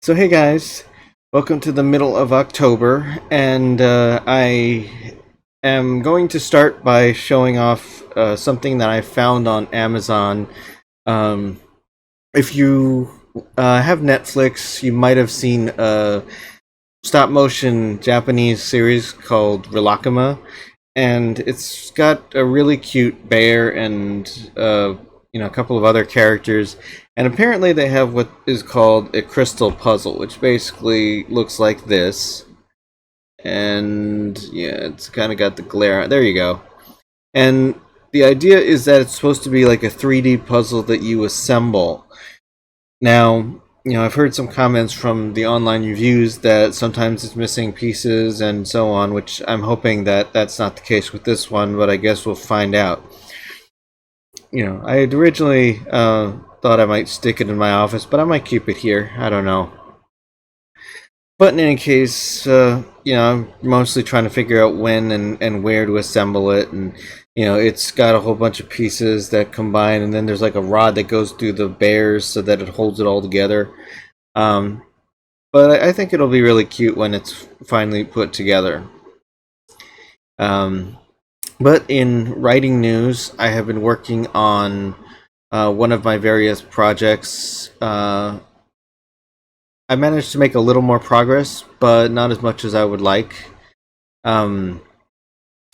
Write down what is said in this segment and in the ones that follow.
So hey guys, welcome to the middle of October, and I am going to start by showing off something that I found on Amazon. Um, if you have Netflix, you might have seen a stop motion Japanese series called Rilakama, and it's got a really cute bear and a couple of other characters, and apparently they have what is called a crystal puzzle, which basically looks like this. And yeah, it's kind of got the glare. There you go. And the idea is that it's supposed to be like a 3D puzzle that you assemble. Now, I've heard some comments from the online reviews that sometimes it's missing pieces and so on, which I'm hoping that that's not the case with this one, but I guess we'll find out. I had originally thought I might stick it in my office, but I might keep it here. I don't know. But in any case, I'm mostly trying to figure out when and where to assemble it. And, it's got a whole bunch of pieces that combine, and then there's like a rod that goes through the bears so that it holds it all together. Um, but I think it'll be really cute when it's finally put together. But in writing news, I have been working on one of my various projects. I managed to make a little more progress, but not as much as I would like. Um,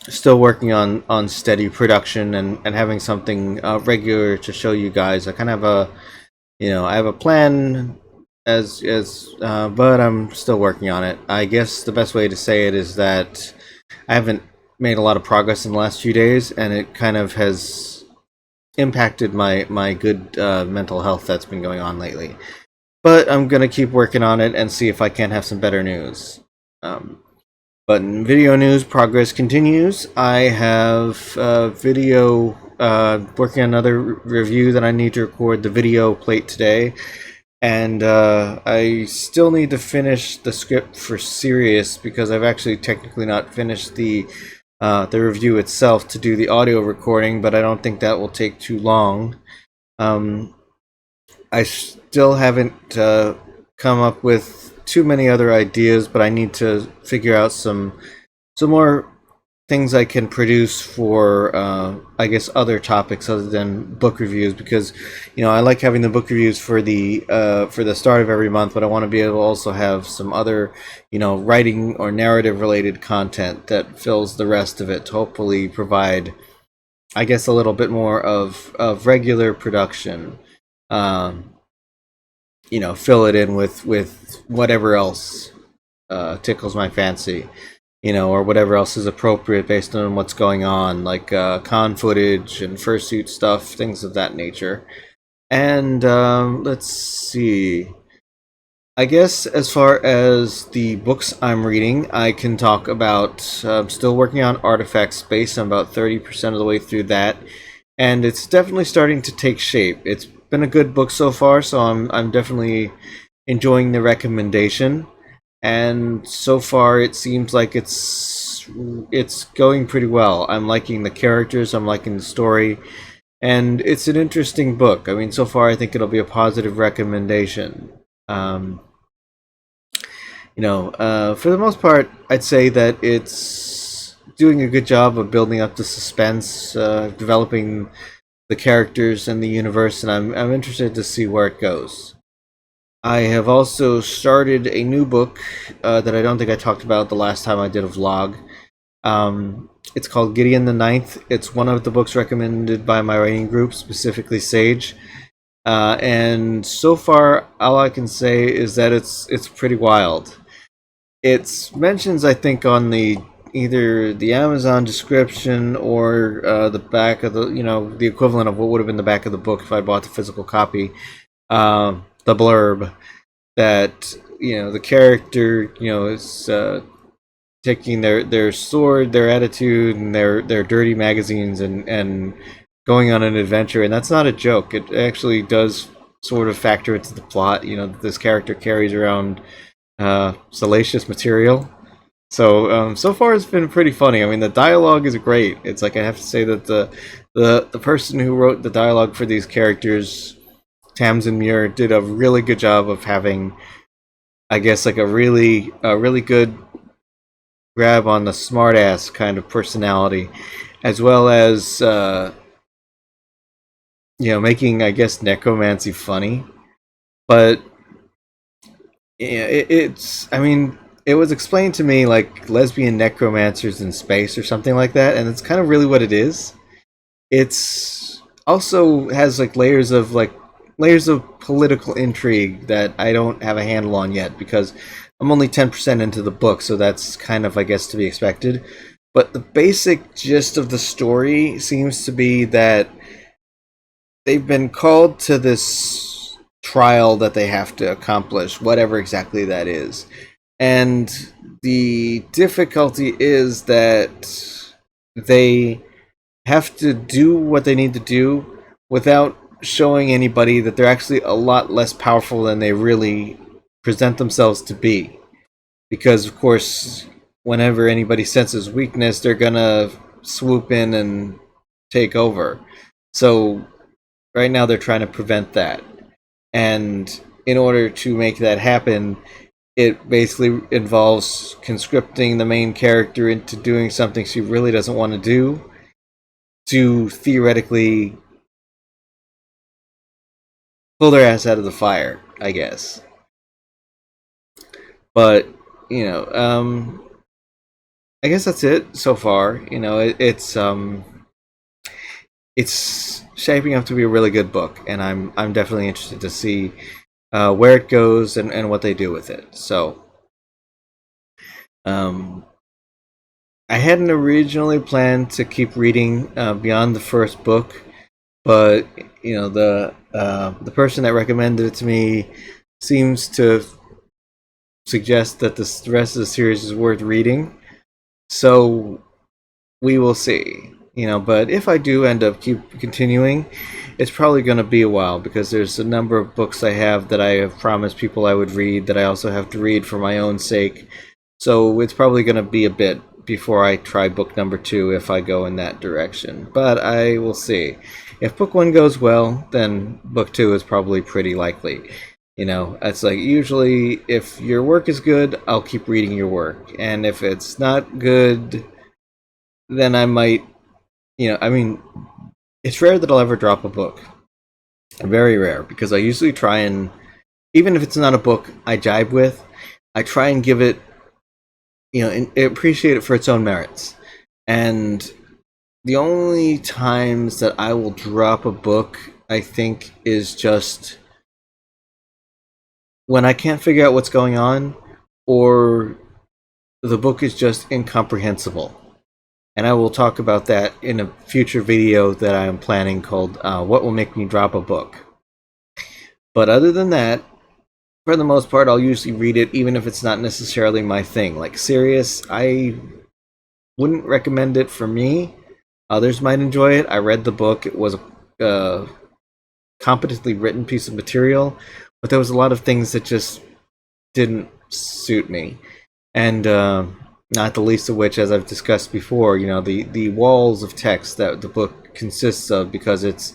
Still working on steady production and having something regular to show you guys. I kind of have I have a plan but I'm still working on it. I guess the best way to say it is that I haven't made a lot of progress in the last few days, and it kind of has impacted my good mental health that's been going on lately. But I'm gonna keep working on it and see if I can have some better news. But in video news, progress continues. I have video working on another review that I need to record the video plate today, and I still need to finish the script for Sirius because I've actually technically not finished the review itself to do the audio recording, but I don't think that will take too long. I still haven't come up with too many other ideas, but I need to figure out some more things I can produce for I guess other topics other than book reviews, because I like having the book reviews for the start of every month, but I want to be able to also have some other writing or narrative related content that fills the rest of it to hopefully provide, I guess, a little bit more of regular production. Fill it in with whatever else tickles my fancy, or whatever else is appropriate based on what's going on, like con footage and fursuit stuff, things of that nature. And let's see. I guess as far as the books I'm reading, I can talk about. I'm still working on Artifact Space. I'm about 30% of the way through that, and it's definitely starting to take shape. It's been a good book so far, so I'm definitely enjoying the recommendation. And so far, it seems like it's going pretty well. I'm liking the characters. I'm liking the story, and it's an interesting book. I mean, so far, I think it'll be a positive recommendation. For the most part, I'd say that it's doing a good job of building up the suspense, developing the characters and the universe, and I'm interested to see where it goes. I have also started a new book that I don't think I talked about the last time I did a vlog. It's called Gideon the Ninth. It's one of the books recommended by my writing group, specifically Sage. And so far, all I can say is that it's pretty wild. It's mentions, I think, on either the Amazon description or the back of the equivalent of what would have been the back of the book if I bought the physical copy. The blurb that the character is taking their sword, their attitude, and their dirty magazines and going on an adventure, and that's not a joke. It actually does sort of factor into the plot. That this character carries around salacious material. So far it's been pretty funny. I mean, the dialogue is great. It's like I have to say that the person who wrote the dialogue for these characters, Tamsin Muir, did a really good job of having I guess like a really good grab on the smartass kind of personality, as well as making, I guess, necromancy funny. But yeah, it's I mean, it was explained to me like lesbian necromancers in space or something like that, and it's kind of really what it is. It's also has like layers of political intrigue that I don't have a handle on yet because I'm only 10% into the book, so that's kind of, I guess, to be expected. But the basic gist of the story seems to be that they've been called to this trial that they have to accomplish, whatever exactly that is. And the difficulty is that they have to do what they need to do without showing anybody that they're actually a lot less powerful than they really present themselves to be. Because, of course, whenever anybody senses weakness, they're gonna swoop in and take over. So, right now, they're trying to prevent that. And in order to make that happen, it basically involves conscripting the main character into doing something she really doesn't want to do to theoretically pull their ass out of the fire, I guess. But you know, I guess that's it so far. It's shaping up to be a really good book, and I'm definitely interested to see where it goes and what they do with it. So, um, I hadn't originally planned to keep reading beyond the first book, but the person that recommended it to me seems to suggest that the rest of the series is worth reading. So we will see. But if I do end up keep continuing, it's probably going to be a while because there's a number of books I have that I have promised people I would read that I also have to read for my own sake. So it's probably going to be a bit before I try book number 2 if I go in that direction. But I will see. If book 1 goes well, then book 2 is probably pretty likely. It's like usually if your work is good, I'll keep reading your work. And if it's not good, then I might, I mean, it's rare that I'll ever drop a book. Very rare, because I usually try and, even if it's not a book I jibe with, I try and give it, and appreciate it for its own merits. And the only times that I will drop a book, I think, is just when I can't figure out what's going on, or the book is just incomprehensible. And I will talk about that in a future video that I am planning called What Will Make Me Drop a Book. But other than that, for the most part, I'll usually read it even if it's not necessarily my thing. Like Sirius, I wouldn't recommend it for me. Others might enjoy it. I read the book. It was a competently written piece of material, but there was a lot of things that just didn't suit me. And not the least of which, as I've discussed before, the walls of text that the book consists of, because it's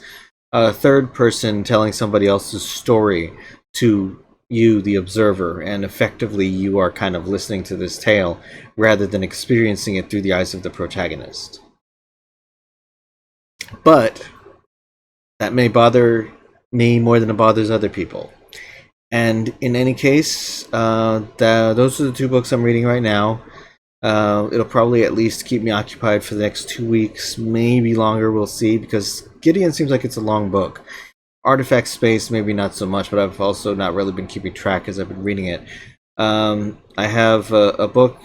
a third person telling somebody else's story to you, the observer, and effectively you are kind of listening to this tale rather than experiencing it through the eyes of the protagonist. But that may bother me more than it bothers other people. And in any case, those are the 2 books I'm reading right now. It'll probably at least keep me occupied for the next 2 weeks, maybe longer, we'll see, because Gideon seems like it's a long book. Artifact Space, maybe not so much, but I've also not really been keeping track as I've been reading it. I have a book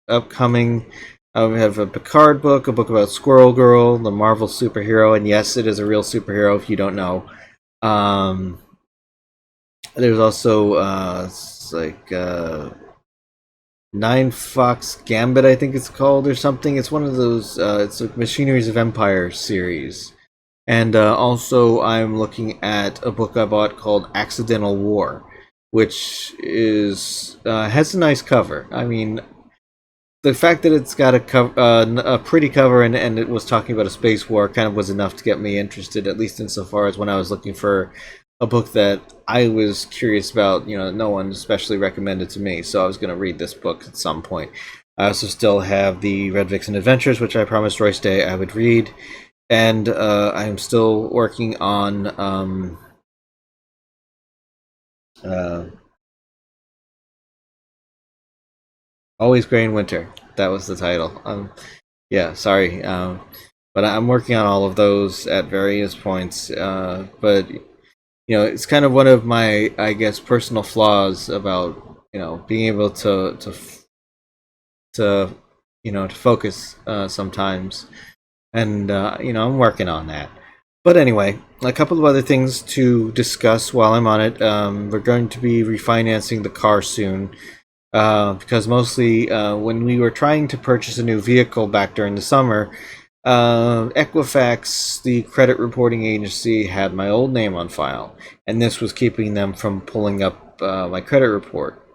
upcoming. I have a Picard book, a book about Squirrel Girl, the Marvel superhero, and yes, it is a real superhero if you don't know. There's also Nine Fox Gambit, I think it's called, or something. It's one of those. It's a Machineries of Empire series. And also, I'm looking at a book I bought called Accidental War, which is has a nice cover. I mean, the fact that it's got a pretty cover and it was talking about a space war kind of was enough to get me interested, at least insofar as when I was looking for a book that I was curious about. No one especially recommended to me, so I was going to read this book at some point. I also still have the Red Vixen Adventures, which I promised Royce Day I would read, and I'm still working on uh, Always Gray in Winter. That was the title. Yeah, sorry. But I'm working on all of those at various points. But it's kind of one of my, I guess, personal flaws about being able to to focus sometimes, and I'm working on that. But anyway, a couple of other things to discuss while I'm on it. We're going to be refinancing the car soon. Because mostly when we were trying to purchase a new vehicle back during the summer, Equifax, the credit reporting agency, had my old name on file, and this was keeping them from pulling up my credit report.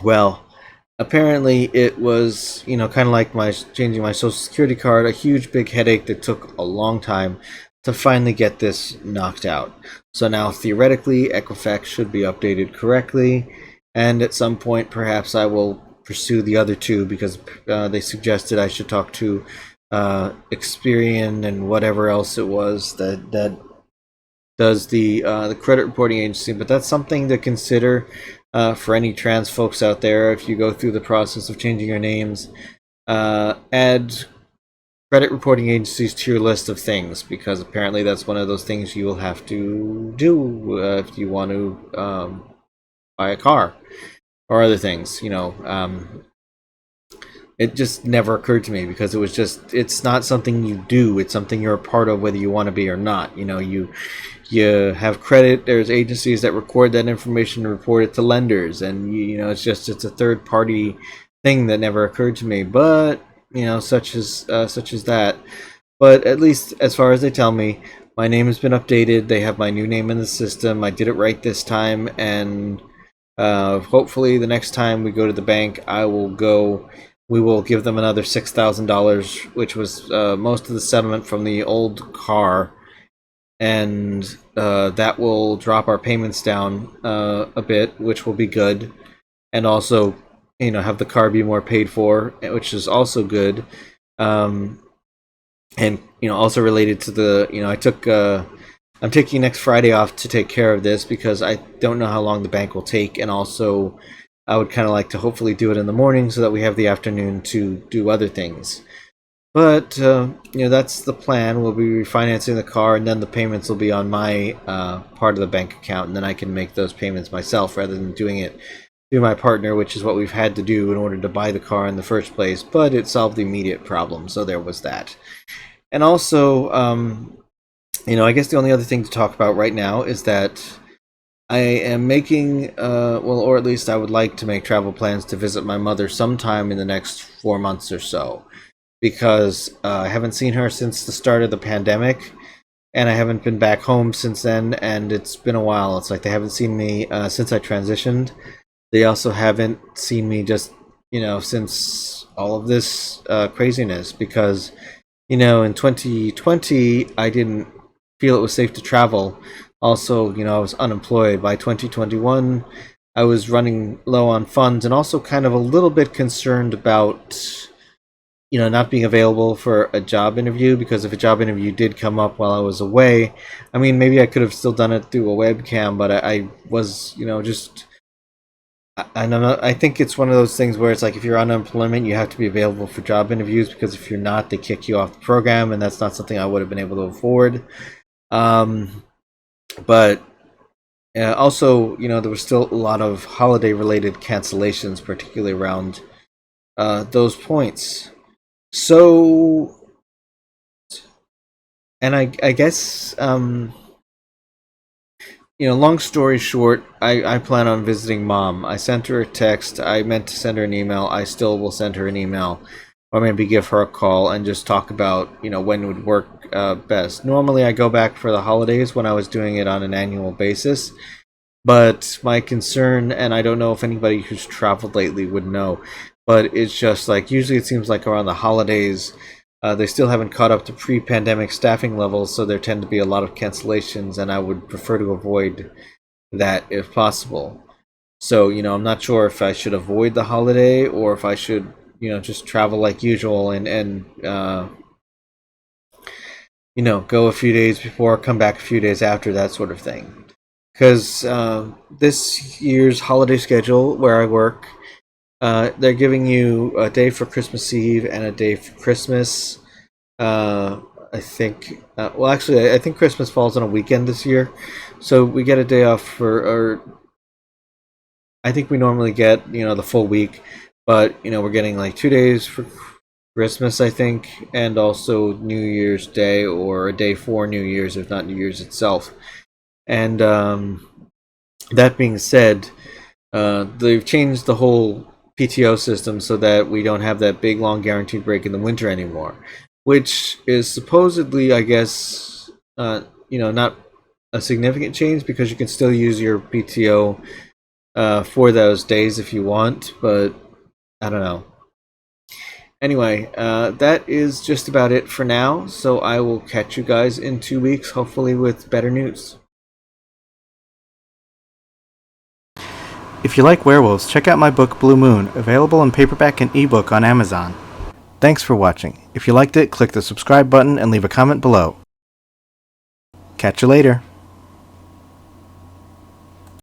Well, apparently it was, kind of like my changing my social security card, a huge big headache that took a long time to finally get this knocked out. So now theoretically, Equifax should be updated correctly, and at some point perhaps I will pursue the other two, because they suggested I should talk to Experian and whatever else it was that does the credit reporting agency. But that's something to consider for any trans folks out there. If you go through the process of changing your names, add credit reporting agencies to your list of things, because apparently that's one of those things you will have to do if you want to buy a car or other things. It just never occurred to me, because it's not something you do, it's something you're a part of whether you want to be or not. You have credit, there's agencies that record that information and report it to lenders, and it's a third party thing that never occurred to me. But such as that. But at least as far as they tell me, my name has been updated. They have my new name in the system. I did it right this time, and hopefully the next time we go to the bank, we will give them another $6,000, which was most of the settlement from the old car, and that will drop our payments down a bit, which will be good, and also have the car be more paid for, which is also good. And also related to the I'm taking next Friday off to take care of this, because I don't know how long the bank will take, and also I would kind of like to hopefully do it in the morning so that we have the afternoon to do other things. But that's the plan. We'll be refinancing the car, and then the payments will be on my part of the bank account, and then I can make those payments myself rather than doing it through my partner, which is what we've had to do in order to buy the car in the first place. But it solved the immediate problem, so there was that. And also, I guess the only other thing to talk about right now is that I am making, or at least I would like to make travel plans to visit my mother sometime in the next 4 months or so, because I haven't seen her since the start of the pandemic, and I haven't been back home since then, and it's been a while. It's like they haven't seen me since I transitioned. They also haven't seen me just, since all of this craziness, because, in 2020, I didn't feel it was safe to travel. Also, I was unemployed. By 2021, I was running low on funds, and also kind of a little bit concerned about, not being available for a job interview, because if a job interview did come up while I was away, I mean, maybe I could have still done it through a webcam, but I was, just... I don't know. I think it's one of those things where it's like, if you're on unemployment, you have to be available for job interviews, because if you're not, they kick you off the program, and that's not something I would have been able to afford. But also, there was still a lot of holiday-related cancellations, particularly around those points. So, and I guess, long story short, I plan on visiting Mom. I sent her a text. I meant to send her an email. I still will send her an email, or maybe give her a call and just talk about, when would work best. Normally, I go back for the holidays when I was doing it on an annual basis. But my concern, and I don't know if anybody who's traveled lately would know, but it's just like, usually it seems like around the holidays, They still haven't caught up to pre-pandemic staffing levels, so there tend to be a lot of cancellations, and I would prefer to avoid that if possible. So, I'm not sure if I should avoid the holiday or if I should, just travel like usual and go a few days before, come back a few days after, that sort of thing. Because this year's holiday schedule where I work, they're giving you a day for Christmas Eve and a day for Christmas. I think, I think Christmas falls on a weekend this year. So we get a day off or I think we normally get, the full week. But, we're getting like 2 days for Christmas, I think, and also New Year's Day or a day for New Year's, if not New Year's itself. And that being said, they've changed the whole PTO system so that we don't have that big long guaranteed break in the winter anymore, which is supposedly, I guess, not a significant change because you can still use your PTO for those days if you want, but I don't know. Anyway, that is just about it for now, so I will catch you guys in 2 weeks, hopefully with better news. If you like werewolves, check out my book Blue Moon, available in paperback and ebook on Amazon. Thanks for watching. If you liked it, click the subscribe button and leave a comment below. Catch you later.